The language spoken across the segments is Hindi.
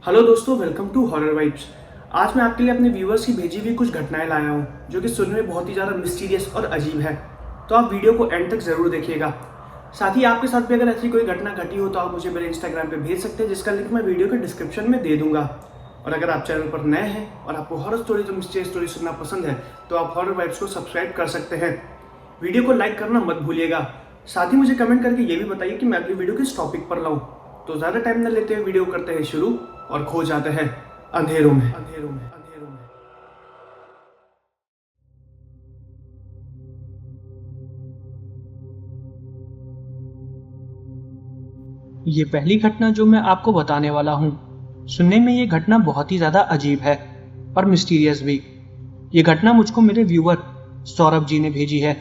हेलो दोस्तों, वेलकम टू हॉरर वाइब्स। आज मैं आपके लिए अपने व्यूअर्स की भेजी हुई कुछ घटनाएं लाया हूं जो कि सुनने में बहुत ही ज़्यादा मिस्टीरियस और अजीब है। तो आप वीडियो को एंड तक ज़रूर देखिएगा। साथ ही आपके साथ भी अगर ऐसी कोई घटना घटी हो तो आप मुझे मेरे इंस्टाग्राम पे भेज सकते हैं, जिसका लिंक मैं वीडियो के डिस्क्रिप्शन में दे दूंगा। और अगर आप चैनल पर नए हैं और आपको हॉरर स्टोरीज और मिस्टीरियस स्टोरी सुनना पसंद है तो आप हॉरर वाइब्स को सब्सक्राइब कर सकते हैं। वीडियो को लाइक करना मत भूलिएगा। साथ ही मुझे कमेंट करके ये भी बताइए कि मैं अगली वीडियो किस टॉपिक पर लाऊं। तो ज़्यादा टाइम न लेते हुए वीडियो करते हैं शुरू और खो जाते हैं अंधेरों में। ये पहली घटना जो मैं आपको बताने वाला हूँ, सुनने में ये घटना बहुत ही ज़्यादा अजीब है और मिस्टीरियस भी। ये घटना मुझको मेरे व्यूअर सौरभ जी ने भेजी है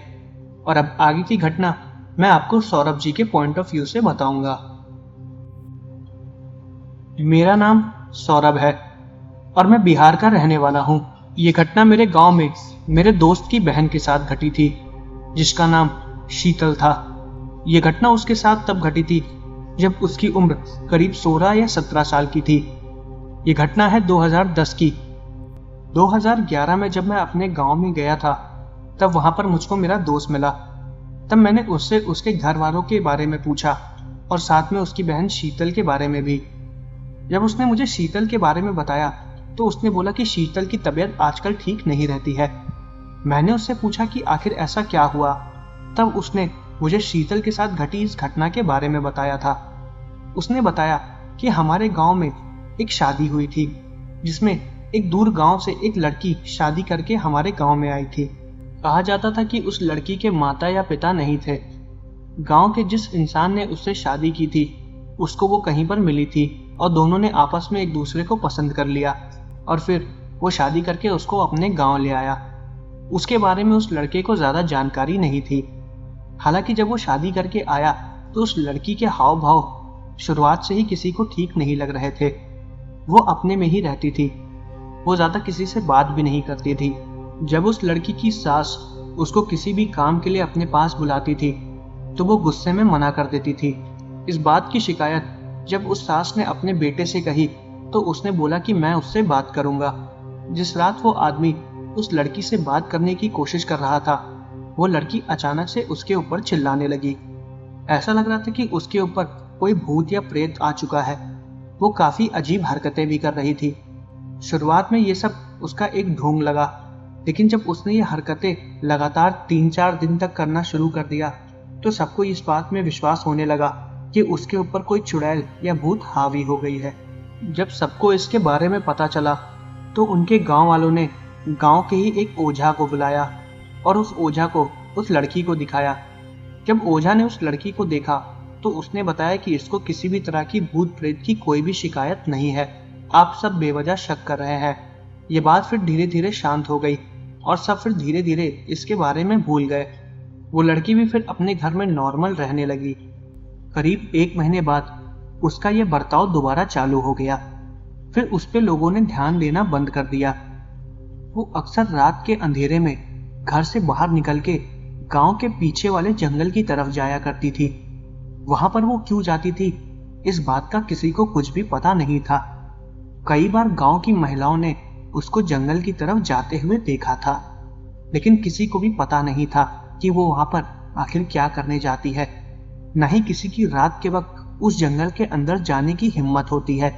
और अब आगे की घटना मैं आपको सौरभ जी के पॉइंट ऑफ व्यू से बताऊंगा। मेरा नाम सौरभ है और मैं बिहार का रहने वाला हूँ। ये घटना मेरे गांव में मेरे दोस्त की बहन के साथ घटी थी, जिसका नाम शीतल था। ये घटना उसके साथ तब घटी थी जब उसकी उम्र करीब 16 या 17 साल की थी। ये घटना है 2010 की। 2011 में जब मैं अपने गांव में गया था तब वहां पर मुझको मेरा दोस्त मिला। तब मैंने उससे उसके घर वालों के बारे में पूछा और साथ में उसकी बहन शीतल के बारे में भी। जब उसने मुझे शीतल के बारे में बताया तो उसने बोला कि शीतल की तबीयत आजकल ठीक नहीं रहती है। मैंने उससे पूछा कि आखिर ऐसा क्या हुआ। तब उसने मुझे शीतल के साथ घटी इस घटना के बारे में बताया था। उसने बताया कि हमारे गांव में एक शादी हुई थी, जिसमें एक दूर गांव से एक लड़की शादी करके हमारे गांव में आई थी। कहा जाता था कि उस लड़की के माता या पिता नहीं थे। गांव के जिस इंसान ने उससे शादी की थी उसको वो कहीं पर मिली थी और दोनों ने आपस में एक दूसरे को पसंद कर लिया और फिर वो शादी करके उसको अपने गांव ले आया। उसके बारे में उस लड़के को ज़्यादा जानकारी नहीं थी। हालांकि जब वो शादी करके आया तो उस लड़की के हाव भाव शुरुआत से ही किसी को ठीक नहीं लग रहे थे। वो अपने में ही रहती थी, वो ज़्यादा किसी से बात भी नहीं करती थी। जब उस लड़की की सास उसको किसी भी काम के लिए अपने पास बुलाती थी तो वो गुस्से में मना कर देती थी। इस बात की शिकायत जब उस सास ने अपने बेटे से कही तो उसने बोला कि मैं उससे बात करूंगा। जिस रात वो आदमी उस लड़की से बात करने की कोशिश कर रहा था, वो लड़की अचानक से उसके ऊपर चिल्लाने लगी। ऐसा लग रहा था कि उसके ऊपर कोई भूत या प्रेत आ चुका है। वो काफी अजीब हरकतें भी कर रही थी। शुरुआत में ये सब उसका एक ढोंग लगा, लेकिन जब उसने ये हरकतें लगातार 3-4 दिन तक करना शुरू कर दिया तो सबको इस बात में विश्वास होने लगा कि उसके ऊपर कोई चुड़ैल या भूत हावी हो गई है। जब सबको इसके बारे में पता चला तो उनके गांव वालों ने गांव के ही एक ओझा को बुलाया और उस ओझा को उस लड़की को दिखाया। जब ओझा ने उस लड़की को देखा तो उसने बताया कि इसको किसी भी तरह की भूत प्रेत की कोई भी शिकायत नहीं है, आप सब बेवजह शक कर रहे हैं। ये बात फिर धीरे धीरे शांत हो गई और सब फिर धीरे धीरे इसके बारे में भूल गए। वो लड़की भी फिर अपने घर में नॉर्मल रहने लगी। करीब 1 महीने बाद उसका ये बर्ताव दोबारा चालू हो गया। फिर उस पे लोगों ने ध्यान देना बंद कर दिया। वो अक्सर रात के अंधेरे में घर से बाहर निकल के गांव के पीछे वाले जंगल की तरफ जाया करती थी। वहां पर वो क्यों जाती थी इस बात का किसी को कुछ भी पता नहीं था। कई बार गांव की महिलाओं ने उसको जंगल की तरफ जाते हुए देखा था, लेकिन किसी को भी पता नहीं था कि वो वहां पर आखिर क्या करने जाती है। न ही किसी की रात के वक्त उस जंगल के अंदर जाने की हिम्मत होती है।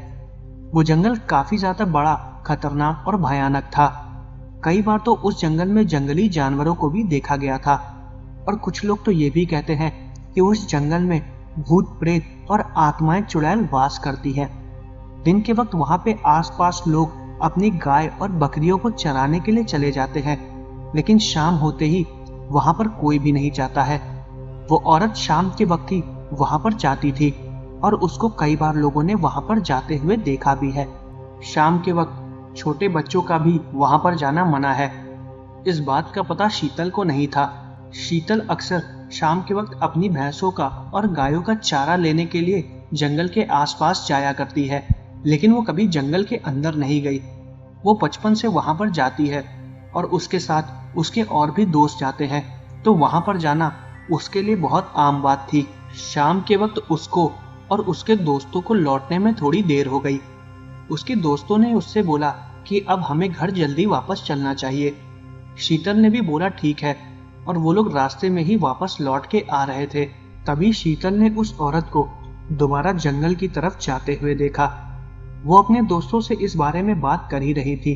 वो जंगल काफी ज्यादा बड़ा, खतरनाक और भयानक था। कई बार तो उस जंगल में जंगली जानवरों को भी देखा गया था और कुछ लोग तो ये भी कहते हैं कि उस जंगल में भूत प्रेत और आत्माएं चुड़ैल वास करती है। दिन के वक्त वहां पे आसपास लोग अपनी गाय और बकरियों को चराने के लिए चले जाते हैं, लेकिन शाम होते ही वहां पर कोई भी नहीं जाता है। वो औरत शाम के वक्त ही वहां पर जाती थी और उसको कई बार लोगों ने वहां पर जाते हुए देखा भी है। शाम के वक्त छोटे बच्चों का भी वहां पर जाना मना है। इस बात का पता शीतल को नहीं था। शीतल अक्सर शाम के वक्त अपनी भैंसों का और गायों का चारा लेने के लिए जंगल के आसपास जाया करती है, लेकिन वो कभी जंगल के अंदर नहीं गई। वो बचपन से वहां पर जाती है और उसके साथ उसके और भी दोस्त जाते हैं, तो वहां पर जाना उसके लिए बहुत आम बात थी। शाम के वक्त उसको और उसके दोस्तों को लौटने में थोड़ी देर हो गई। उसके दोस्तों ने उससे बोला कि अब हमें घर जल्दी वापस चलना चाहिए। शीतल ने भी बोला ठीक है, और वो लोग रास्ते में ही वापस लौट के आ रहे थे। तभी शीतल ने उस औरत को दोबारा जंगल की तरफ जाते हुए देखा। वो अपने दोस्तों से इस बारे में बात कर ही रही थी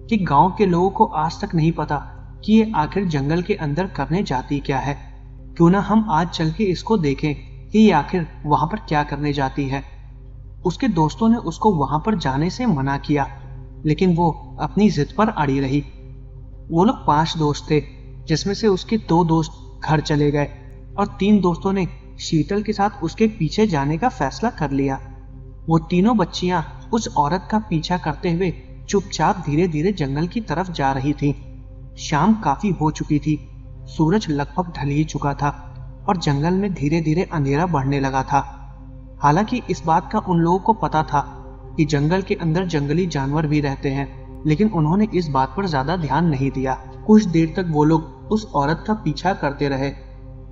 कि गांव के लोगों को आज तक नहीं पता कि ये आखिर जंगल के अंदर करने जाती क्या है। क्यों ना हम आज चल के इसको देखें कि ये आखिर वहां पर क्या करने जाती है। उसके दोस्तों ने उसको वहां पर जाने से मना किया, लेकिन वो अपनी जिद पर अड़ी रही। वो लोग 5 दोस्त थे, जिसमें से उसके 2 दोस्त घर चले गए और 3 दोस्तों ने शीतल के साथ उसके पीछे जाने का फैसला कर लिया। वो तीनों बच्चियां उस औरत का पीछा करते हुए चुपचाप धीरे धीरे जंगल की तरफ जा रही थी। शाम काफी हो चुकी थी, सूरज लगभग ढल ही चुका था और जंगल में धीरे धीरे अंधेरा बढ़ने लगा था। हालांकि इस बात का उन लोगों को पता था कि जंगल के अंदर जंगली जानवर भी रहते हैं, लेकिन उन्होंने इस बात पर ज्यादा ध्यान नहीं दिया। कुछ देर तक वो लोग उस औरत का पीछा करते रहे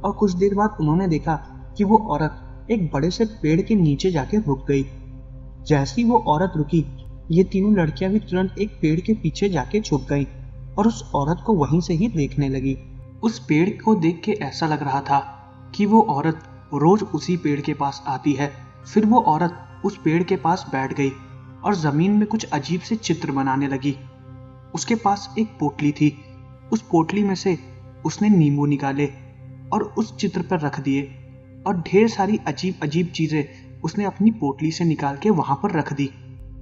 और कुछ देर बाद उन्होंने देखा कि वो औरत एक बड़े से पेड़ के नीचे जाके रुक गई। जैसी वो औरत रुकी, ये तीनों लड़कियां भी तुरंत एक पेड़ के पीछे जाके छुप गईं और उस औरत को वहीं से ही देखने लगी। उस पेड़ को देख के ऐसा लग रहा था कि वो औरत रोज उसी पेड़ के पास आती है। फिर वो औरत उस पेड़ के पास बैठ गई और जमीन में कुछ अजीब से चित्र बनाने लगी। उसके पास एक पोटली थी। उस पोटली में से उसने नींबू निकाले और उस चित्र पर रख दिए और ढेर सारी अजीब अजीब चीजें उसने अपनी पोटली से निकाल के वहां पर रख दी।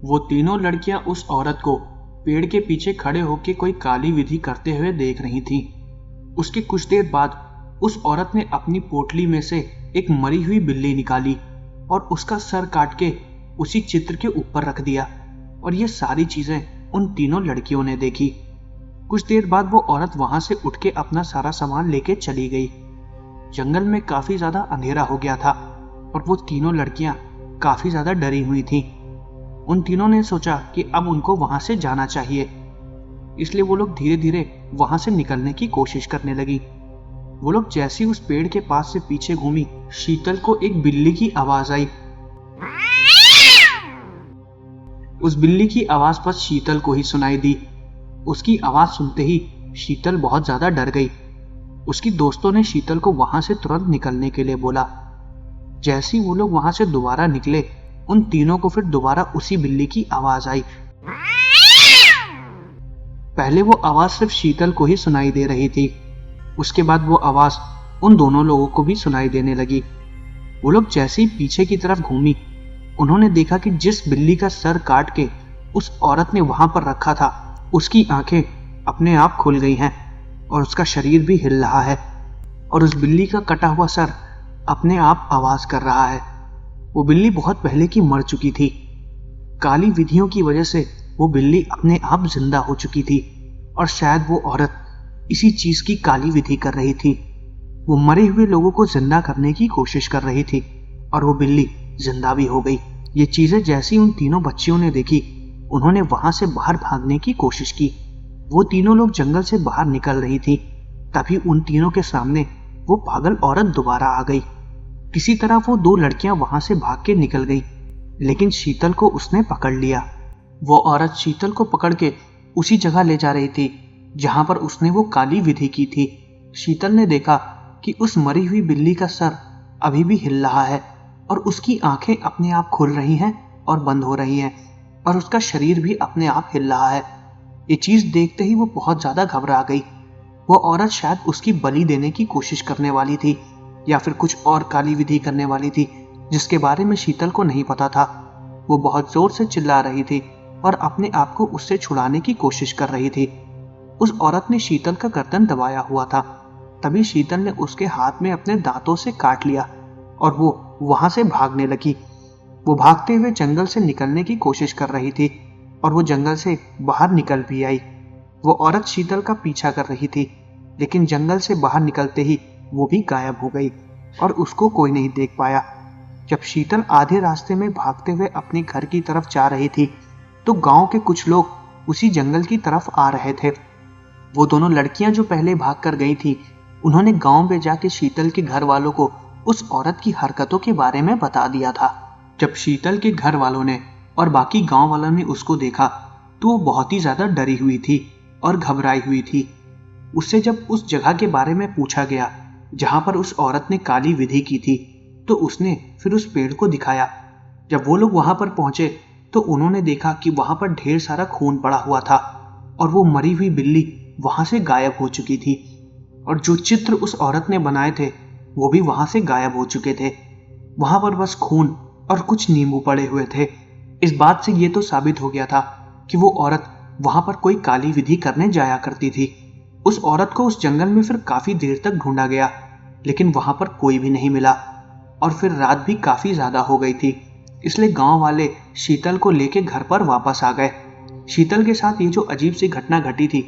वो तीनों लड़कियां उस औरत को पेड़ के पीछे खड़े होकर कोई काली विधि करते हुए देख रही थी। उसके कुछ देर बाद उस औरत ने अपनी पोटली में से एक मरी हुई बिल्ली निकाली और उसका सर काट के उसी चित्र के ऊपर रख दिया और ये सारी चीजें उन तीनों लड़कियों ने देखी। कुछ देर बाद वो औरत वहां से उठ के अपना सारा सामान लेके चली गई। जंगल में काफी ज्यादा अंधेरा हो गया था और वो तीनों लड़कियां काफी ज्यादा डरी हुई थी। उन तीनों ने सोचा कि अब उनको वहां से जाना चाहिए, इसलिए वो लोग धीरे धीरे वहां से निकलने की कोशिश करने लगी। वो लोग जैसे ही उस पेड़ के पास से पीछे घूमी, शीतल को एक बिल्ली की आवाज आई। उस बिल्ली की आवाज बस शीतल को ही सुनाई दी। उसकी आवाज सुनते ही शीतल बहुत ज्यादा डर गई। उसकी दोस्तों ने शीतल को वहां से तुरंत निकलने के लिए बोला। जैसे ही वो लोग वहां से दोबारा निकले, उन तीनों को फिर दोबारा उसी बिल्ली की आवाज आई। पहले वो आवाज सिर्फ शीतल को ही सुनाई दे रही थी, उसके बाद वो आवाज उन दोनों लोगों को भी सुनाई देने लगी। वो लोग जैसे ही पीछे की तरफ घूमी, उन्होंने देखा कि जिस बिल्ली का सर काट के उस औरत ने वहां पर रखा था, उसकी आंखें अपने आप खुल गई हैं और उसका शरीर भी हिल रहा है और उस बिल्ली का कटा हुआ सर अपने आप आवाज कर रहा है। वो बिल्ली बहुत पहले की मर चुकी थी। काली विधियों की वजह से वो बिल्ली अपने आप जिंदा हो चुकी थी और शायद वो औरत इसी चीज की काली विधि कर रही थी। वो मरे हुए लोगों को जिंदा करने की कोशिश कर रही थी और वो बिल्ली जिंदा भी हो गई। ये चीजें जैसी उन तीनों बच्चियों ने देखी, उन्होंने वहां से बाहर भागने की कोशिश की। वो तीनों लोग जंगल से बाहर निकल रही थी, तभी उन तीनों के सामने वो पागल औरत दोबारा आ गई। किसी तरह वो 2 लड़कियां वहां से भाग के निकल गई, लेकिन शीतल को उसने पकड़ लिया। वो औरत शीतल को पकड़ के उसी जगह ले जा रही थी जहां पर उसने वो काली विधि की थी। शीतल ने देखा कि उस मरी हुई बिल्ली का सर अभी भी हिल रहा है और उसकी आंखें अपने आप खुल रही हैं और बंद हो रही हैं और उसका शरीर भी अपने आप हिल रहा है। ये चीज देखते ही वो बहुत ज्यादा घबरा गई। वो औरत शायद उसकी बलि देने की कोशिश करने वाली थी या फिर कुछ और काली विधि करने वाली थी, जिसके बारे में शीतल को नहीं पता था। वो बहुत जोर से चिल्ला रही थी और अपने आप को उससे छुड़ाने की कोशिश कर रही थी। उस औरत ने शीतल का गर्दन दबाया हुआ था। तभी शीतल ने उसके हाथ में अपने दांतों से काट लिया और वो वहां से भागने लगी। वो भागते हुए जंगल से निकलने की कोशिश कर रही थी और वो जंगल से बाहर निकल भी आई। वो औरत शीतल का पीछा कर रही थी, लेकिन जंगल से बाहर निकलते ही वो भी गायब हो गई और उसको कोई नहीं देख पाया। जब शीतल आधे रास्ते में भागते हुए अपने घर की तरफ जा रही थी, तो गांव के कुछ लोग उसी जंगल की तरफ आ रहे थे। वो दोनों लड़कियां जो पहले भाग कर गई थी, उन्होंने गांव में जाके शीतल के घर वालों को उस औरत की हरकतों के बारे में बता दिया था। जब शीतल के घर वालों ने और बाकी गांव वालों ने उसको देखा तो वो बहुत ही ज्यादा डरी हुई थी और घबराई हुई थी। उससे जब उस जगह के बारे में पूछा गया जहां पर उस औरत ने काली विधि की थी तो उसने फिर उस पेड़ को दिखाया। जब वो लोग वहां पर पहुंचे तो उन्होंने देखा कि वहां पर ढेर सारा खून पड़ा हुआ था और वो मरी हुई बिल्ली वहां से गायब हो चुकी थी और जो चित्र उस औरत ने बनाए थे वो भी वहां से गायब हो चुके थे। वहां पर बस खून और कुछ नींबू पड़े हुए थे। इस बात से ये तो साबित हो गया था कि वो औरत वहां पर कोई काली विधि करने जाया करती थी। उस औरत को उस जंगल में फिर काफी देर तक ढूंढा गया लेकिन वहां पर कोई भी नहीं मिला और फिर रात भी काफी ज्यादा हो गई थी, इसलिए गांव वाले शीतल को लेके घर पर वापस आ गए। शीतल के साथ ये जो अजीब सी घटना घटी थी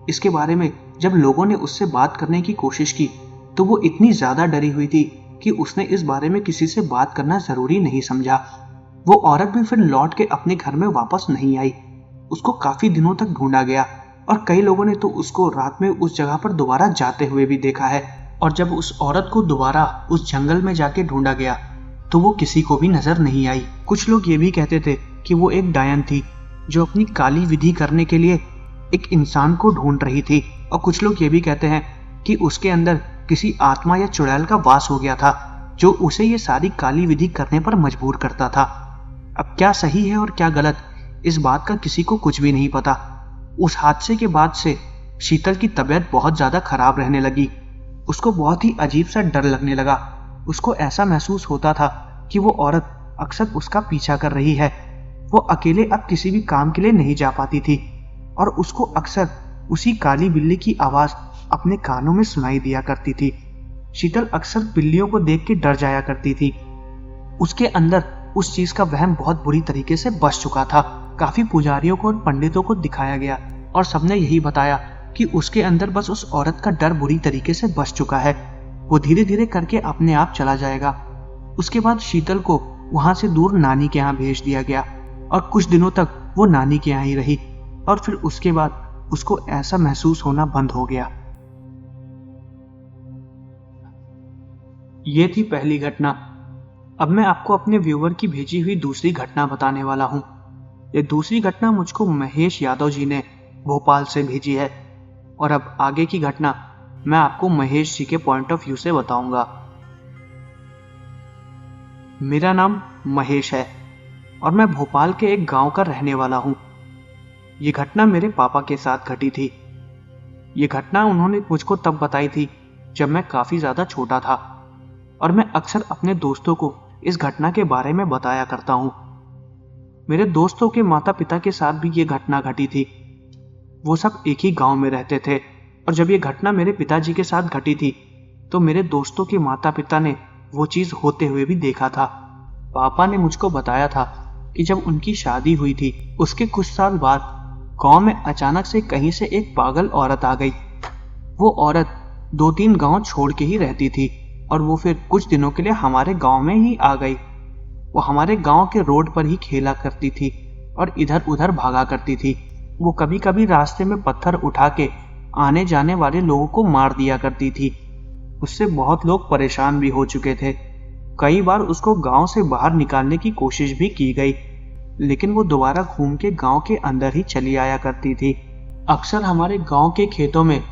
इसके बारे में जब लोगों ने उससे बात करने की कोशिश की तो वो इतनी ज्यादा डरी हुई थी कि उसने इस बारे में किसी से बात करना जरूरी नहीं समझा। वो औरत भी फिर लौट के अपने घर में वापस नहीं आई। उसको काफी दिनों तक ढूंढा गया और कई लोगों ने तो उसको रात में उस जगह पर दोबारा जाते हुए भी देखा है। और जब उस औरत को दोबारा उस जंगल में जाके ढूंढा गया तो वो किसी को भी नजर नहीं आई। कुछ लोग ये भी कहते थे कि वो एक डायन थी जो अपनी काली विधि करने के लिए एक इंसान को ढूंढ रही थी और कुछ लोग ये भी कहते हैं कि उसके अंदर किसी आत्मा या चुड़ैल का वास हो गया था जो उसे ये सारी काली विधि करने पर मजबूर करता था। अब क्या सही है और क्या गलत इस बात का किसी को कुछ भी नहीं पता। उस हादसे के बाद से शीतल की तबीयत बहुत ज्यादा खराब रहने लगी। उसको बहुत ही अजीब सा डर लगने लगा। उसको ऐसा महसूस होता था कि वो औरत अक्सर उसका पीछा कर रही है। वो अकेले अब किसी भी काम के लिए नहीं जा पाती थी और उसको अक्सर उसी काली बिल्ली की आवाज अपने कानों में सुनाई दिया करती थी। शीतल अक्सर बिल्लियों को देख के डर जाया करती थी। उसके अंदर उस चीज का वहम बहुत बुरी तरीके से बस चुका था। काफी पुजारियों को और पंडितों को दिखाया गया और सबने यही बताया कि उसके अंदर बस उस औरत का डर बुरी तरीके से बस चुका है, वो धीरे धीरे करके अपने आप चला जाएगा। उसके बाद शीतल को वहां से दूर नानी के यहाँ भेज दिया गया और कुछ दिनों तक वो नानी के यहाँ ही रही और फिर उसके बाद उसको ऐसा महसूस होना बंद हो गया। ये थी पहली घटना। अब मैं आपको अपने व्यूअर की भेजी हुई दूसरी घटना बताने वाला हूं। ये दूसरी घटना मुझको महेश यादव जी ने भोपाल से भेजी है और अब आगे की घटना मैं आपको महेश जी के पॉइंट ऑफ व्यू से बताऊंगा। मेरा नाम महेश है और मैं भोपाल के एक गांव का रहने वाला हूं। ये घटना मेरे पापा के साथ घटी थी। ये घटना उन्होंने मुझको तब बताई थी जब मैं काफी ज्यादा छोटा था और मैं अक्सर अपने दोस्तों को इस घटना के बारे में बताया करता हूं। मेरे दोस्तों के माता पिता के साथ भी ये घटना घटी थी। वो सब एक ही गांव में रहते थे और जब ये घटना मेरे पिताजी के साथ घटी थी तो मेरे दोस्तों के माता पिता ने वो चीज होते हुए भी देखा था। पापा ने मुझको बताया था कि जब उनकी शादी हुई थी उसके कुछ साल बाद गांव में अचानक से कहीं से एक पागल औरत आ गई। वो औरत 2-3 गांव छोड़ के ही रहती थी और वो फिर कुछ दिनों के लिए हमारे गांव में ही आ गई। वो हमारे गांव के रोड पर ही खेला करती थी और इधर उधर भागा करती थी। वो कभी कभी रास्ते में पत्थर उठा के आने जाने वाले लोगों को मार दिया करती थी। उससे बहुत लोग परेशान भी हो चुके थे। कई बार उसको गांव से बाहर निकालने की कोशिश भी की गई लेकिन वो दोबारा घूम के गांव के अंदर ही चली आया करती थी। अक्सर हमारे गांव के खेतों में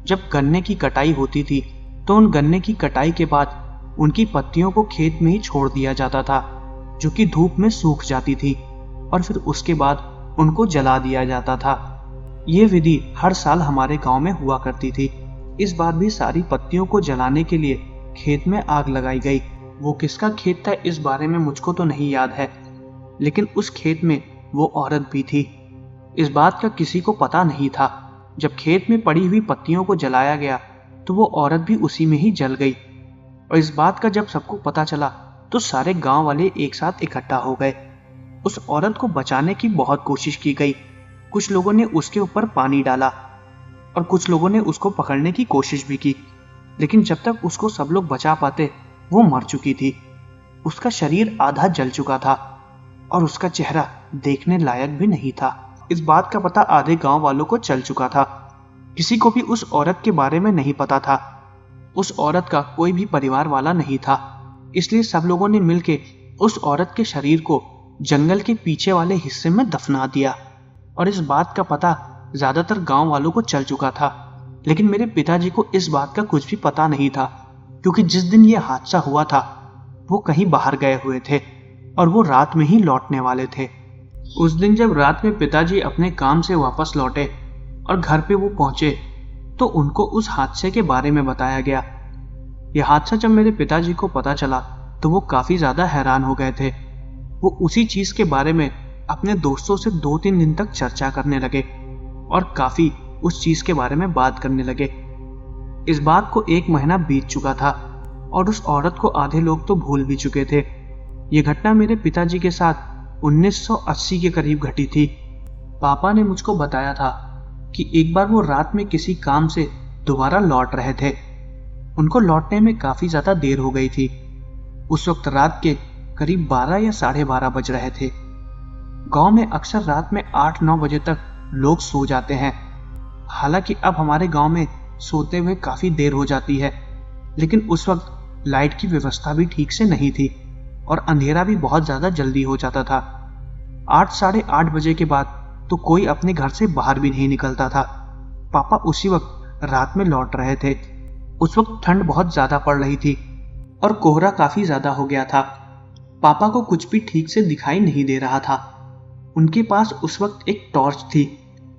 जब गन्ने की कटाई होती थी तो उन गन्ने की कटाई के बाद उनकी पत्तियों को खेत में ही छोड़ दिया जाता था जो कि धूप में सूख जाती थी और फिर उसके बाद उनको जला दिया जाता था। ये विधि हर साल हमारे गांव में हुआ करती थी। इस बार भी सारी पत्तियों को जलाने के लिए खेत में आग लगाई गई। वो किसका खेत था इस बारे में मुझको तो नहीं याद है लेकिन उस खेत में वो औरत भी थी। इस बात का किसी को पता नहीं था। जब खेत में पड़ी हुई पत्तियों को जलाया गया तो वो औरत भी उसी में ही जल गई और इस बात का जब सबको पता चला तो सारे गांव वाले एक साथ इकट्ठा हो गए। उस औरत को बचाने की बहुत कोशिश की गई। कुछ लोगों ने उसके ऊपर पानी डाला और कुछ लोगों ने उसको पकड़ने की कोशिश भी की लेकिन जब तक उसको सब लोग बचा पाते वो मर चुकी थी। उसका शरीर आधा जल चुका था और उसका चेहरा देखने लायक भी नहीं था। इस बात का पता आधे गांव वालों को चल चुका था। किसी को भी उस औरत के बारे में नहीं पता था। उस औरत का कोई भी परिवार वाला नहीं था, इसलिए सब लोगों ने मिलके उस औरत के शरीर को जंगल के पीछे वाले हिस्से में दफना दिया। और इस बात का पता ज्यादातर गांव वालों को चल चुका था, लेकिन मेरे पिताजी को इस बात का कुछ भी पता नहीं था, क्योंकि जिस दिन यह हादसा हुआ था वो कहीं बाहर गए हुए थे और वो रात में ही लौटने वाले थे। उस दिन जब रात में पिताजी अपने काम से वापस लौटे और घर पे वो पहुंचे तो उनको उस हादसे के बारे में बताया गया। यह हादसा जब मेरे पिताजी को पता चला तो वो काफी ज्यादा हैरान हो गए थे। वो उसी चीज के बारे में अपने दोस्तों से 2-3 दिन तक चर्चा करने लगे और काफी उस चीज के बारे में बात करने लगे। इस बात को 1 महीना बीत चुका था और उस औरत को आधे लोग तो भूल भी चुके थे। ये घटना मेरे पिताजी के साथ 1980 के करीब घटी थी। पापा ने मुझको बताया था कि एक बार वो रात में किसी काम से दोबारा लौट रहे थे। उनको लौटने में काफी ज्यादा देर हो गई थी। उस वक्त रात के करीब 12 या 12:30 बज रहे थे। गांव में अक्सर रात में 8-9 बजे तक लोग सो जाते हैं। हालांकि अब हमारे गांव में सोते हुए काफी देर हो जाती है, लेकिन उस वक्त लाइट की व्यवस्था भी ठीक से नहीं थी और अंधेरा भी बहुत ज्यादा जल्दी हो जाता था। 8-8:30 बजे के बाद तो कोई अपने घर से बाहर भी नहीं निकलता था। पापा उसी वक्त रात में लौट रहे थे। उस वक्त ठंड बहुत ज्यादा पड़ रही थी और कोहरा काफी ज्यादा हो गया था। पापा को कुछ भी ठीक से दिखाई नहीं दे रहा था। उनके पास उस वक्त एक टॉर्च थी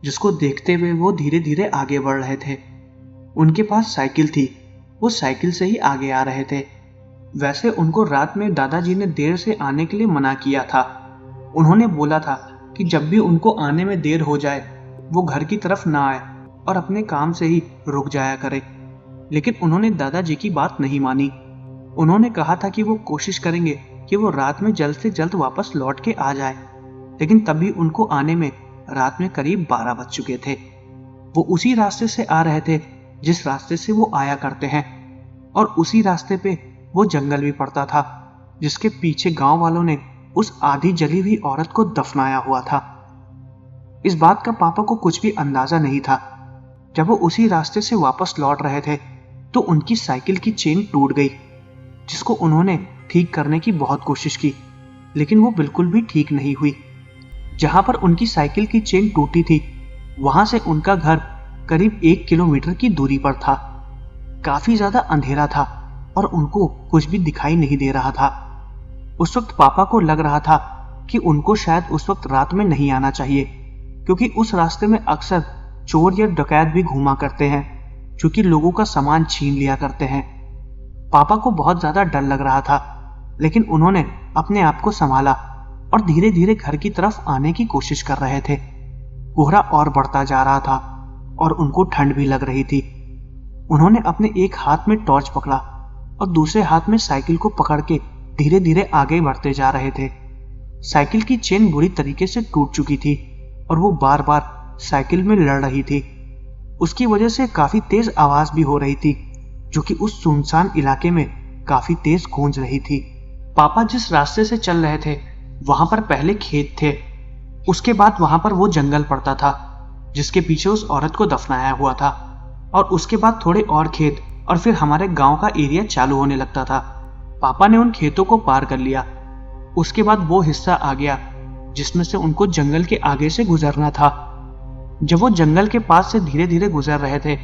जिसको देखते हुए वो धीरे धीरे आगे बढ़ रहे थे। उनके पास साइकिल थी, वो साइकिल से ही आगे आ रहे थे। वैसे उनको रात में दादाजी ने देर से आने के लिए मना किया था। उन्होंने बोला था कि जब भी उनको आने में देर हो जाए वो घर की तरफ ना आए और अपने काम से ही रुक जाया करे, लेकिन उन्होंने दादाजी की बात नहीं मानी। उन्होंने कहा था कि वो कोशिश करेंगे कि वो रात में जल्द से जल्द वापस लौट के आ जाए, लेकिन तभी उनको आने में रात में करीब 12 बज चुके थे। वो उसी रास्ते से आ रहे थे जिस रास्ते से वो आया करते हैं और उसी रास्ते पे वो जंगल भी पड़ता था जिसके पीछे गांव वालों ने उस आधी जली हुई औरत को दफनाया हुआ था। इस बात का पापा को कुछ भी अंदाजा नहीं था। जब वो उसी रास्ते से वापस लौट रहे थे तो उनकी साइकिल की चेन टूट गई, जिसको उन्होंने ठीक करने की बहुत कोशिश की, लेकिन वो बिल्कुल भी ठीक नहीं हुई। जहां पर उनकी साइकिल की चेन टूटी थी वहां से उनका घर करीब 1 किलोमीटर की दूरी पर था। काफी ज्यादा अंधेरा था और उनको कुछ भी दिखाई नहीं दे रहा था। उस वक्त पापा को लग रहा था कि उनको शायद उस वक्त रात में नहीं आना चाहिए, क्योंकि उस रास्ते में अक्सर चोर या डकैत भी घूमा करते हैं जो कि लोगों का सामान छीन लिया करते हैं। पापा को बहुत ज्यादा डर लग रहा था, लेकिन उन्होंने अपने आप को संभाला और धीरे धीरे घर की तरफ आने की कोशिश कर रहे थे। कोहरा और बढ़ता जा रहा था और उनको ठंड भी लग रही थी। उन्होंने अपने एक हाथ में टॉर्च पकड़ा और दूसरे हाथ में साइकिल को पकड़ के धीरे धीरे आगे बढ़ते जा रहे थे। साइकिल की चेन बुरी तरीके से टूट चुकी थी और वो बार बार साइकिल में लड़ रही थी। उसकी वजह से काफी तेज आवाज भी हो रही थी जो कि उस सुनसान इलाके में काफी तेज गूंज रही थी। पापा जिस रास्ते से चल रहे थे वहां पर पहले खेत थे, उसके बाद वहां पर वो जंगल पड़ता था जिसके पीछे उस औरत को दफनाया हुआ था, और उसके बाद थोड़े और खेत और फिर हमारे गांव का एरिया चालू होने लगता था। पापा ने उन खेतों को पार कर लिया। उसके बाद वो हिस्सा आ गया जिसमें से उनको जंगल के आगे से गुजरना था। जब वो जंगल के पास से धीरे धीरे गुजर रहे थे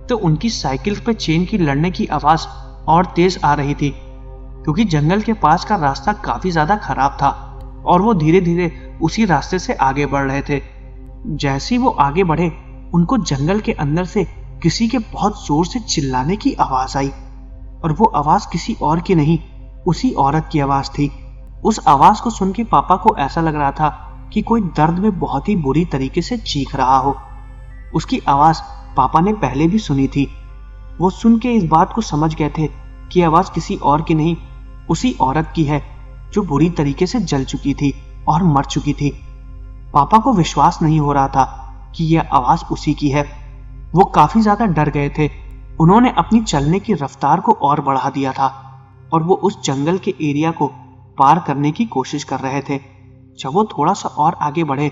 तो उनकी साइकिल पे चेन की लड़ने की आवाज और तेज आ रही थी, क्योंकि जंगल के पास का रास्ता काफी ज्यादा खराब था और वो धीरे धीरे उसी रास्ते से आगे बढ़ रहे थे। जैसे ही वो आगे बढ़े उनको जंगल के अंदर से किसी के बहुत जोर से चिल्लाने की आवाज आई, और वो आवाज किसी और की नहीं, उसी औरत की आवाज थी। उस आवाज को सुन के पापा को ऐसा लग रहा था कि कोई दर्द में बहुत ही बुरी तरीके से चीख रहा हो। उसकी आवाज पापा ने पहले भी सुनी थी। वो सुन के इस बात को समझ गए थे कि आवाज किसी और की नहीं, उसी औरत की है जो बुरी तरीके से जल चुकी थी और मर चुकी थी। पापा को विश्वास नहीं हो रहा था कि यह आवाज उसी की है। वो काफी ज्यादा डर गए थे। उन्होंने अपनी चलने की रफ्तार को और बढ़ा दिया था और वो उस जंगल के एरिया को पार करने की कोशिश कर रहे थे। जब वो थोड़ा सा और आगे बढ़े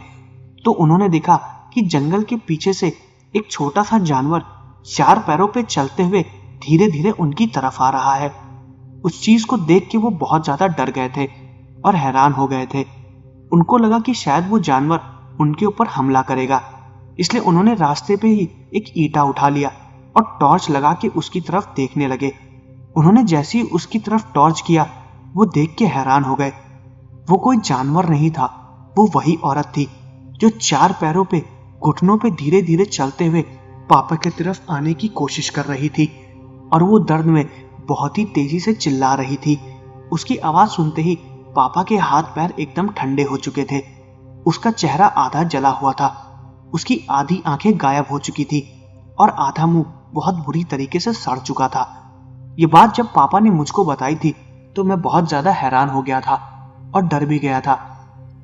तो उन्होंने देखा कि जंगल के पीछे से एक छोटा सा जानवर 4 पैरों पे चलते हुए धीरे धीरे उनकी तरफ आ रहा है। उस चीज को देख के वो बहुत ज्यादा डर गए थे और हैरान हो गए थे। उनको लगा कि शायद वो जानवर उनके ऊपर हमला करेगा, इसलिए उन्होंने रास्ते पे ही एक ईंटा उठा लिया और टॉर्च लगा के उसकी तरफ देखने लगे। उन्होंने जैसे ही उसकी तरफ टॉर्च किया, वो देख के हैरान हो गए। वो कोई जानवर नहीं था, वो वही औरत थी जो 4 पैरों पे घुटनों पे धीरे धीरे चलते हुए पापा की तरफ आने की कोशिश कर रही थी और वो दर्द में बहुत ही तेजी से चिल्ला रही थी। उसकी आवाज सुनते ही पापा के हाथ पैर एकदम ठंडे हो चुके थे। उसका चेहरा आधा जला हुआ था, उसकी आधी आंखें गायब हो चुकी थी और आधा मुंह बहुत बुरी तरीके से सड़ चुका था। ये बात जब पापा ने मुझको बताई थी तो मैं बहुत ज्यादा हैरान हो गया था और डर भी गया था।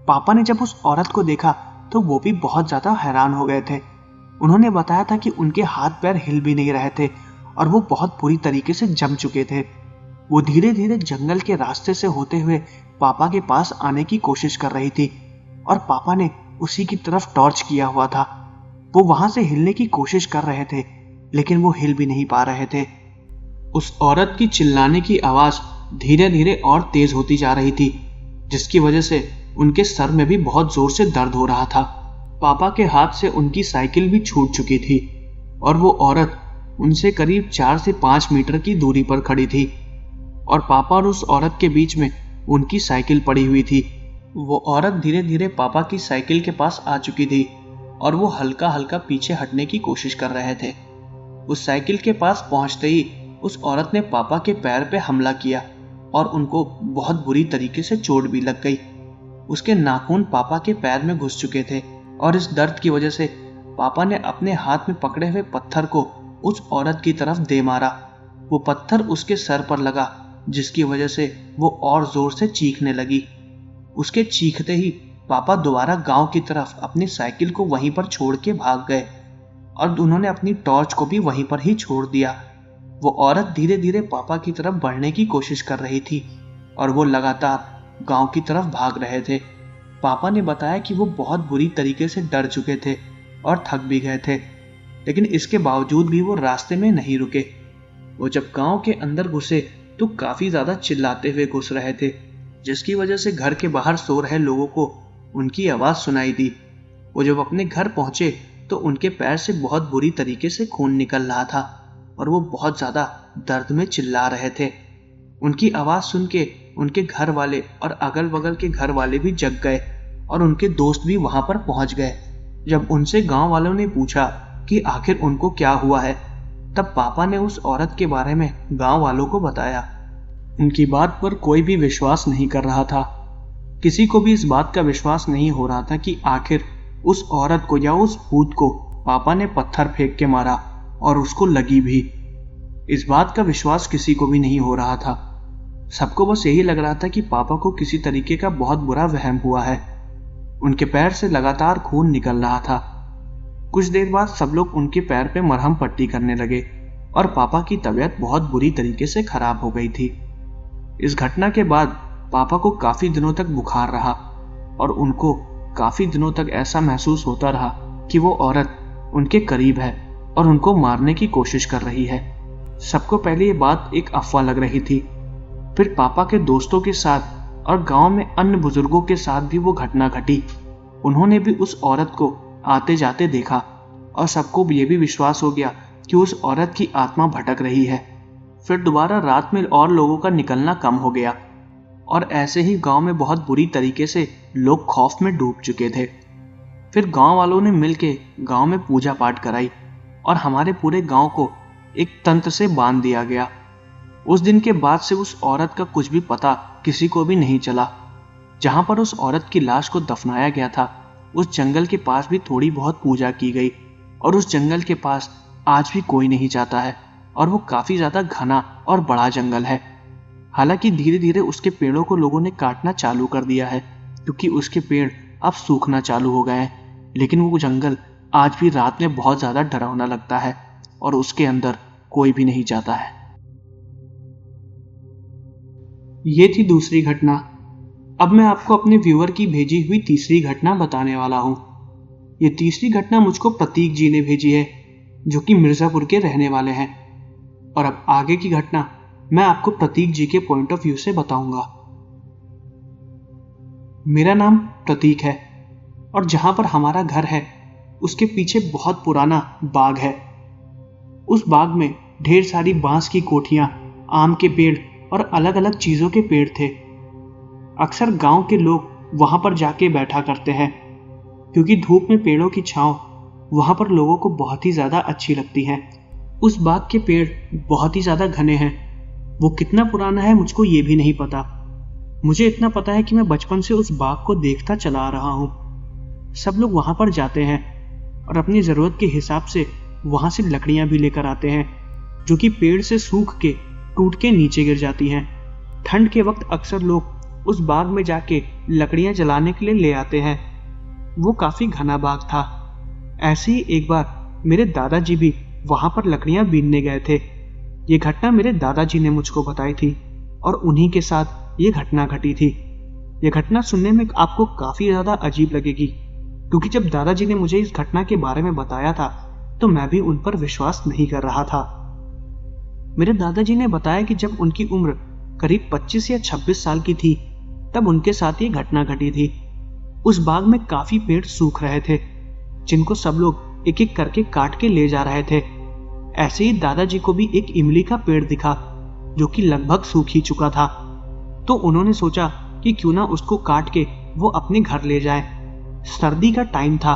पापा ने जब उस औरत को देखा तो वो भी बहुत ज्यादा हैरान हो गए थे। उन्होंने बताया था कि उनके हाथ पैर हिल भी नहीं रहे थे और वो बहुत बुरी तरीके से जम चुके थे। वो धीरे धीरे जंगल के रास्ते से होते हुए पापा के पास आने की कोशिश कर रही थी और पापा ने उसी की तरफ टॉर्च किया हुआ था। वो वहां से हिलने की कोशिश कर रहे थे लेकिन वो हिल भी नहीं पा रहे थे। उस औरत की चिल्लाने की आवाज धीरे धीरे और तेज होती जा रही थी, जिसकी वजह से उनके सर में भी बहुत जोर से दर्द हो रहा था। पापा के हाथ से उनकी साइकिल भी छूट चुकी थी और वो औरत उनसे करीब 4 से 5 मीटर की दूरी पर खड़ी थी और पापा और उस औरत के बीच में उनकी साइकिल पड़ी हुई थी। वो औरत धीरे धीरे पापा की साइकिल के पास आ चुकी थी और वो हल्का हल्का पीछे हटने की कोशिश कर रहे थे। उस साइकिल के पास पहुंचते ही उस औरत ने पापा के पैर पे हमला किया और उनको बहुत बुरी तरीके से चोट भी लग गई। उसके नाखून पापा के पैर में घुस चुके थे और इस दर्द की वजह से पापा ने अपने हाथ में पकड़े हुए पत्थर को उस औरत की तरफ दे मारा। वो पत्थर उसके सर पर लगा, जिसकी वजह से वो और जोर से चीखने लगी। उसके चीखते ही पापा दोबारा गांव की तरफ अपनी साइकिल को वहीं पर छोड़ के भाग गए और उन्होंने अपनी टॉर्च को भी वहीं पर ही छोड़ दिया। वो औरत धीरे धीरे पापा की तरफ बढ़ने की कोशिश कर रही थी और वो लगातार गांव की तरफ भाग रहे थे। पापा ने बताया कि वो बहुत बुरी तरीके से डर चुके थे और थक भी गए थे, लेकिन इसके बावजूद भी वो रास्ते में नहीं रुके। वो जब गांव के अंदर घुसे तो काफी ज्यादा चिल्लाते हुए घुस रहे थे, जिसकी वजह से घर के बाहर सो रहे लोगों को उनकी आवाज सुनाई दी। वो जब अपने घर पहुंचे तो उनके पैर से बहुत बुरी तरीके से खून निकल रहा था और वो बहुत ज्यादा दर्द में चिल्ला रहे थे। उनकी आवाज सुन के उनके घर वाले और अगल बगल के घर वाले भी जग गए और उनके दोस्त भी वहां पर पहुंच गए। जब उनसे गांव वालों ने पूछा कि आखिर उनको क्या हुआ है, तब पापा ने उस औरत के बारे में गांव वालों को बताया। उनकी बात पर कोई भी विश्वास नहीं कर रहा था। किसी को भी इस बात का विश्वास नहीं हो रहा था कि आखिर उस औरत को या उस भूत को पापा ने पत्थर फेंक के मारा और उसको लगी भी। इस बात का विश्वास किसी को भी नहीं हो रहा था। सबको बस यही लग रहा था कि पापा को किसी तरीके का बहुत बुरा वहम हुआ है। उनके पैर से लगातार खून निकल रहा था। कुछ देर बाद सब लोग उनके पैर पे मरहम पट्टी करने लगे और पापा की तबीयत बहुत बुरी तरीके से खराब हो गई थी। इस घटना के बाद पापा को काफी दिनों तक बुखार रहा और उनको काफी दिनों तक ऐसा महसूस होता रहा कि वो औरत उनके करीब है और उनको मारने की कोशिश कर रही है। सबको पहले ये बात एक अफवाह लग रही थी, फिर पापा के दोस्तों के साथ और गांव में अन्य बुजुर्गों के साथ भी वो घटना घटी। उन्होंने भी उस औरत को आते जाते देखा और सबको ये भी विश्वास हो गया कि उस औरत की आत्मा भटक रही है। फिर दोबारा रात में और लोगों का निकलना कम हो गया और ऐसे ही गांव में बहुत बुरी तरीके से लोग खौफ में डूब चुके थे। फिर गांव वालों ने मिलके गांव में पूजा पाठ कराई और हमारे पूरे गांव को एक तंत्र से बांध दिया गया। उस दिन के बाद से उस औरत का कुछ भी पता किसी को भी नहीं चला। जहां पर उस औरत की लाश को दफनाया गया था, उस जंगल के पास भी थोड़ी बहुत पूजा की गई और उस जंगल के पास आज भी कोई नहीं जाता है और वो काफी ज्यादा घना और बड़ा जंगल है। हालांकि धीरे धीरे उसके पेड़ों को लोगों ने काटना चालू कर दिया है क्योंकि उसके पेड़ अब सूखना चालू हो गए हैं, लेकिन वो जंगल आज भी रात में बहुत ज्यादा डरावना लगता है और उसके अंदर कोई भी नहीं जाता है। ये थी दूसरी घटना। अब मैं आपको अपने व्यूअर की भेजी हुई तीसरी घटना बताने वाला हूं। ये तीसरी घटना मुझको प्रतीक जी ने भेजी है, जो कि मिर्जापुर के रहने वाले हैं, और अब आगे की घटना मैं आपको प्रतीक जी के पॉइंट ऑफ व्यू से बताऊंगा। मेरा नाम प्रतीक है और जहां पर हमारा घर है उसके पीछे बहुत पुराना बाग है। उस बाग में ढेर सारी बांस की कोठियां, आम के पेड़ और अलग अलग चीजों के पेड़ थे। अक्सर गांव के लोग वहां पर जाके बैठा करते हैं क्योंकि धूप में पेड़ों की छांव वहां पर लोगों को बहुत ही ज्यादा अच्छी लगती है। उस बाग के पेड़ बहुत ही ज्यादा घने हैं। वो कितना पुराना है मुझको ये भी नहीं पता। मुझे इतना पता है कि मैं बचपन से उस बाग को देखता चला आ रहा हूं। सब लोग वहां पर जाते हैं और अपनी जरूरत के हिसाब से वहां से लकड़ियां भी लेकर आते हैं जो कि पेड़ से सूख के टूट के नीचे गिर जाती हैं। ठंड के वक्त अक्सर लोग उस बाग में जाके लकड़ियां जलाने के लिए ले आते हैं। वो काफी घना बाग था। ऐसे ही एक बार मेरे दादाजी भी वहां पर लकड़ियां बीनने गए थे। ये घटना मेरे दादाजी ने मुझको बताई थी और उन्हीं के साथ ये घटना घटी थी। ये घटना सुनने में आपको काफी ज्यादा अजीब लगेगी क्योंकि जब दादाजी ने मुझे इस घटना के बारे में बताया था तो मैं भी उन पर विश्वास नहीं कर रहा था। मेरे दादाजी ने बताया कि जब उनकी उम्र करीब 25 या 26 साल की थी तब उनके साथ ये घटना घटी थी। उस बाग में काफी पेड़ सूख रहे थे जिनको सब लोग एक एक करके काट के ले जा रहे थे। ऐसे ही दादाजी को भी एक इमली का पेड़ दिखा जो कि लगभग सूख ही चुका था। तो उन्होंने सोचा कि क्यों ना उसको काट के वो अपने घर ले जाए। सर्दी का टाइम था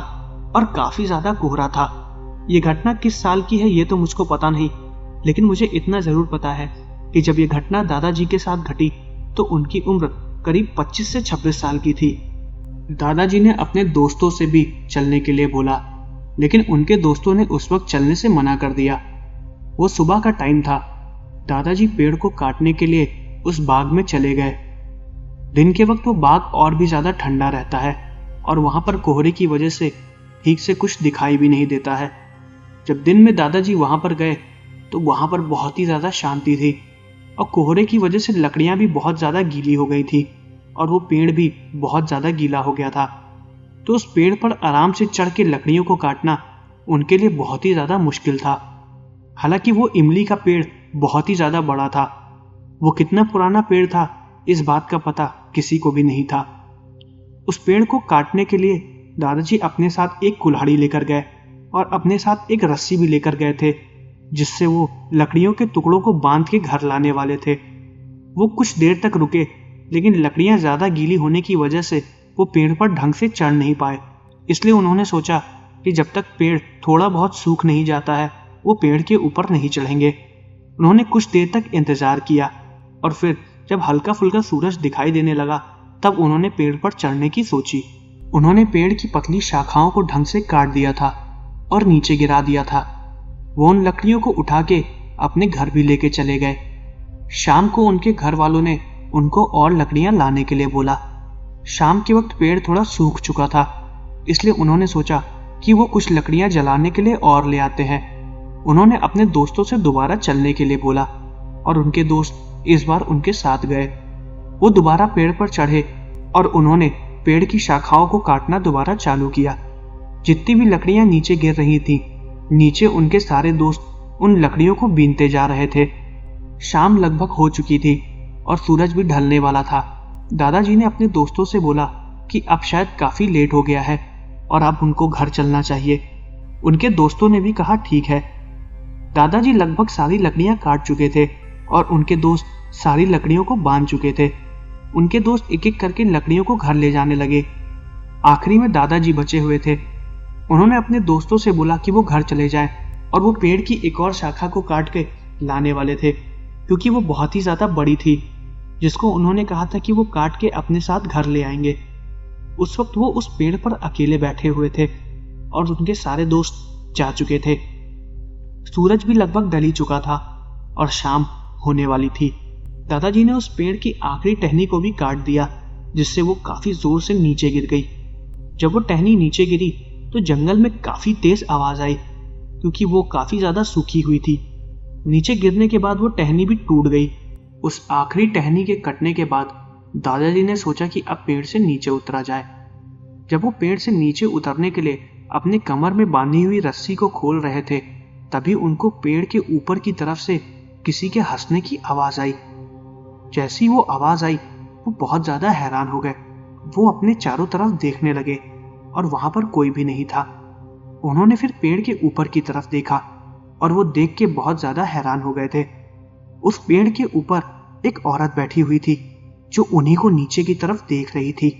और काफी ज्यादा कोहरा था। ये घटना किस साल की है ये तो मुझको पता नहीं, लेकिन मुझे इतना जरूर पता है कि जब ये घटना दादाजी के साथ घटी तो उनकी उम्र करीब 25 से 26 साल की थी। दादाजी ने अपने दोस्तों से भी चलने के लिए बोला, लेकिन उनके दोस्तों ने उस वक्त चलने से मना कर दिया। वो सुबह का टाइम था। दादाजी पेड़ को काटने के लिए उस बाग में चले गए। दिन के वक्त वो बाग और भी ज्यादा ठंडा रहता है और वहां पर कोहरे की वजह से ठीक से कुछ दिखाई भी नहीं देता है। जब दिन में दादाजी वहां पर गए तो वहां पर बहुत ही ज्यादा शांति थी और कोहरे की वजह से लकड़ियां भी बहुत ज्यादा गीली हो गई थी और वो पेड़ भी बहुत ज्यादा गीला हो गया था। तो उस पेड़ पर आराम से चढ़ के लकड़ियों को काटना उनके लिए बहुत ही ज्यादा मुश्किल था। हालांकि वो इमली का पेड़ बहुत ही ज्यादा बड़ा था। वो कितना पुराना पेड़ था इस बात का पता किसी को भी नहीं था। उस पेड़ को काटने के लिए दादाजी अपने साथ एक कुल्हाड़ी लेकर गए और अपने साथ एक रस्सी भी लेकर गए थे जिससे वो लकड़ियों के टुकड़ों को बांध के घर लाने वाले थे। वो कुछ देर तक रुके लेकिन लकड़ियां ज्यादा गीली होने की वजह से वो पेड़ पर ढंग से चढ़ नहीं पाए। इसलिए उन्होंने सोचा कि जब तक पेड़ थोड़ा बहुत सूख नहीं जाता है वो पेड़ के ऊपर नहीं चढ़ेंगे। उन्होंने कुछ देर तक इंतजार किया और फिर जब हल्का फुल्का सूरज दिखाई देने लगा तब उन्होंने पेड़ पर चढ़ने की सोची। उन्होंने पेड़ की पतली शाखाओं को ढंग से काट दिया था और नीचे गिरा दिया था। वो उन लकड़ियों को उठा के अपने घर भी लेके चले गए। शाम को उनके घर वालों ने उनको और लकड़ियां लाने के लिए बोला। शाम के वक्त पेड़ थोड़ा सूख चुका था, इसलिए उन्होंने सोचा कि वो कुछ लकड़ियां जलाने के लिए और ले आते हैं। उन्होंने अपने दोस्तों से दोबारा चलने के लिए बोला और उनके दोस्त इस बार उनके साथ गए। वो दोबारा पेड़ पर चढ़े और उन्होंने पेड़ की शाखाओं को काटना दोबारा चालू किया। जितनी भी लकड़ियां नीचे गिर रही थी, नीचे उनके सारे दोस्त उन लकड़ियों को बीनते जा रहे थे। शाम लगभग हो चुकी थी और सूरज भी ढलने वाला था। दादाजी ने अपने दोस्तों से बोला कि अब शायद काफी लेट हो गया है और अब उनको घर चलना चाहिए। उनके दोस्तों ने भी कहा ठीक है। दादाजी लगभग सारी लकड़ियां काट चुके थे और उनके दोस्त सारी लकड़ियों को बांध चुके थे। उनके दोस्त एक एक करके लकड़ियों को घर ले जाने लगे। आखिरी में दादाजी बचे हुए थे। उन्होंने अपने दोस्तों से बोला कि वो घर चले जाएं और वो पेड़ की एक और शाखा को काट के लाने वाले थे क्योंकि वो बहुत ही ज्यादा बड़ी थी, जिसको उन्होंने कहा था कि वो काट के अपने साथ घर ले आएंगे। उस वक्त वो उस पेड़ पर अकेले बैठे हुए थे और उनके सारे दोस्त जा चुके थे। सूरज भी लगभग ढल ही चुका था और शाम होने वाली थी। दादाजी ने उस पेड़ की आखिरी टहनी को भी काट दिया जिससे वो काफी जोर से नीचे गिर गई। जब वो टहनी नीचे गिरी तो जंगल में काफी तेज आवाज आई क्योंकि वो काफी ज्यादा सूखी हुई थी। नीचे गिरने के बाद वो टहनी भी टूट गई। उस आखिरी टहनी के कटने के बाद दादाजी ने सोचा कि अब पेड़ से नीचे उतरा जाए। जब वो पेड़ से नीचे उतरने के लिए अपने कमर में बांधी हुई रस्सी को खोल रहे थे तभी उनको पेड़ के ऊपर की तरफ से किसी के हंसने की आवाज आई। जैसी वो आवाज आई वो बहुत ज्यादा हैरान हो गए वो अपने चारों तरफ देखने लगे और वहां पर कोई भी नहीं था। उन्होंने फिर पेड़ के ऊपर की तरफ देखा और वो देख के बहुत ज्यादा हैरान हो गए थे। उस पेड़ के ऊपर एक औरत बैठी हुई थी जो उन्हीं को नीचे की तरफ देख रही थी।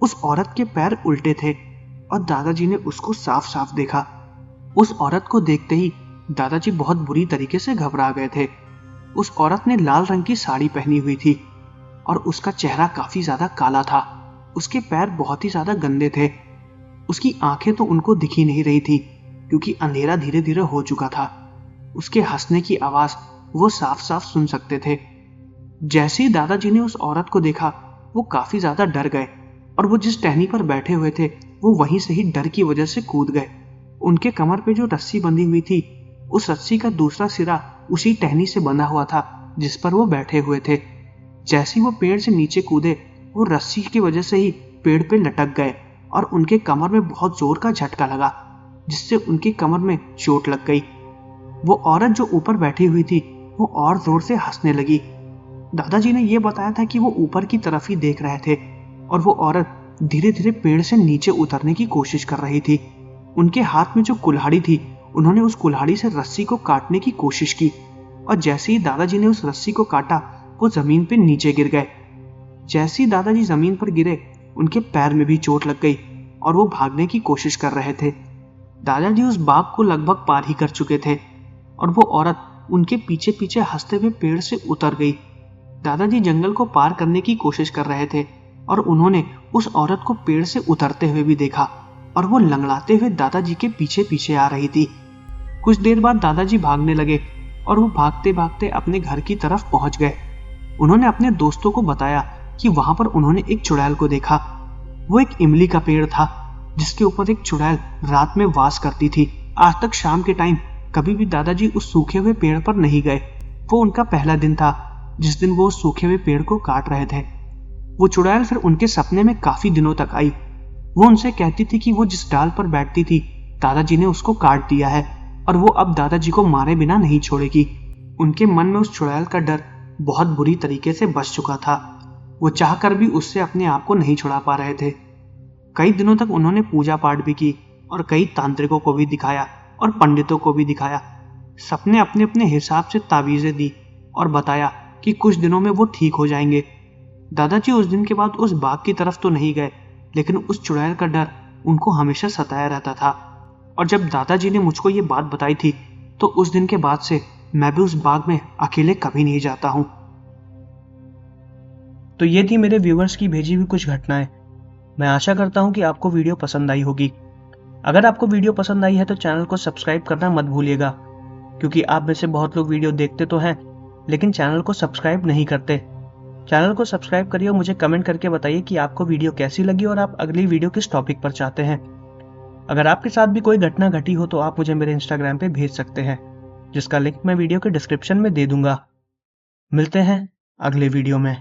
उस औरत के पैर उल्टे थे और दादाजी ने उसको साफ साफ देखा। उस औरत को देखते ही दादाजी बहुत बुरी तरीके से घबरा गए थे। उस औरत ने लाल रंग की साड़ी पहनी हुई थी और उसका चेहरा काफी ज्यादा काला था। उसके पैर बहुत ही ज्यादा गंदे थे। उसकी आंखें तो उनको दिख ही नहीं रही थी क्योंकि अंधेरा धीरे धीरे हो चुका था। उसके हंसने की आवाज वो साफ साफ सुन सकते थे। जैसे ही दादाजी ने उस औरत को देखा वो काफी ज्यादा डर गए और वो जिस टहनी पर बैठे हुए थे वो वहीं से ही डर की वजह से कूद गए। उनके कमर पे जो रस्सी बंधी हुई थी उस रस्सी का दूसरा सिरा उसी टहनी से बंधा हुआ था जिस पर वो बैठे हुए थे। जैसे ही वो पेड़ से नीचे कूदे वो रस्सी की वजह से ही पेड़ पे लटक गए और उनके कमर में बहुत जोर का झटका लगा जिससे उनकी कमर में चोट लग गई। वो औरत जो ऊपर बैठी हुई थी वो और जोर से हंसने लगी। दादाजी ने ये बताया था कि वो ऊपर की तरफ ही देख रहे थे और वो औरत धीरे धीरे पेड़ से नीचे उतरने की कोशिश कर रही थी। उनके हाथ में जो कुल्हाड़ी थी उन्होंने उस कुल्हाड़ी से रस्सी को काटने की कोशिश की और जैसे ही दादाजी ने उस रस्सी को काटा वो जमीन पे नीचे गिर गए। जैसे ही दादाजी जमीन पर गिरे उनके पैर में भी चोट लग गई और वो भागने की कोशिश कर रहे थे। दादाजी उस बाग को लगभग पार ही कर चुके थे और वो औरत उनके पीछे पीछे हंसते हुए पेड़ से उतर गई। दादाजी जंगल को पार करने की कोशिश कर रहे थे और उन्होंने उस औरत को पेड़ से उतरते हुए भी देखा और वो लंगड़ाते हुए दादाजी के पीछे पीछे आ रही थी। कुछ देर बाद दादाजी भागने लगे और वो भागते भागते अपने घर की तरफ पहुंच गए। उन्होंने अपने दोस्तों को बताया कि वहां पर उन्होंने एक चुड़ैल को देखा। वो एक इमली का पेड़ था जिसके ऊपर एक चुड़ैल रात में वास करती थी। आज तक शाम के टाइम कभी भी दादाजी उस सूखे हुए पेड़ पर नहीं गए। वो उनका पहला दिन था जिस दिन वो उस सूखे हुए पेड़ को काट रहे थे। वो चुड़ैल फिर उनके सपने में काफी दिनों तक आई। वो उनसे कहती थी कि वो जिस डाल पर बैठती थी दादाजी ने उसको काट दिया है और वो अब दादाजी को मारे बिना नहीं छोड़ेगी। उनके मन में उस चुड़ैल का डर बहुत बुरी तरीके से बस चुका था। वो चाहकर भी उससे अपने आप को नहीं छुड़ा पा रहे थे। कई दिनों तक उन्होंने पूजा पाठ भी की और कई तांत्रिकों को भी दिखाया और पंडितों को भी दिखाया। सबने अपने अपने हिसाब से तावीजें दी और बताया कि कुछ दिनों में वो ठीक हो जाएंगे। दादाजी उस दिन के बाद उस बाग की तरफ तो नहीं गए लेकिन उस चुड़ैल का डर उनको हमेशा सताया रहता था। और जब दादाजी ने मुझको ये बात बताई थी तो उस दिन के बाद से मैं भी उस बाग में अकेले कभी नहीं जाता हूं। तो ये थी मेरे व्यूअर्स की भेजी हुई कुछ घटनाएं। मैं आशा करता हूं कि आपको वीडियो पसंद आई होगी। अगर आपको वीडियो पसंद आई है तो चैनल को सब्सक्राइब करना मत भूलिएगा क्योंकि आप में से बहुत लोग वीडियो देखते तो हैं लेकिन चैनल को सब्सक्राइब नहीं करते। चैनल को सब्सक्राइब करिए और मुझे कमेंट करके बताइए कि आपको वीडियो कैसी लगी और आप अगली वीडियो किस टॉपिक पर चाहते हैं। अगर आपके साथ भी कोई घटना घटी हो तो आप मुझे मेरे इंस्टाग्राम पे भेज सकते हैं जिसका लिंक मैं वीडियो के डिस्क्रिप्शन में दे दूंगा। मिलते हैं अगले वीडियो में।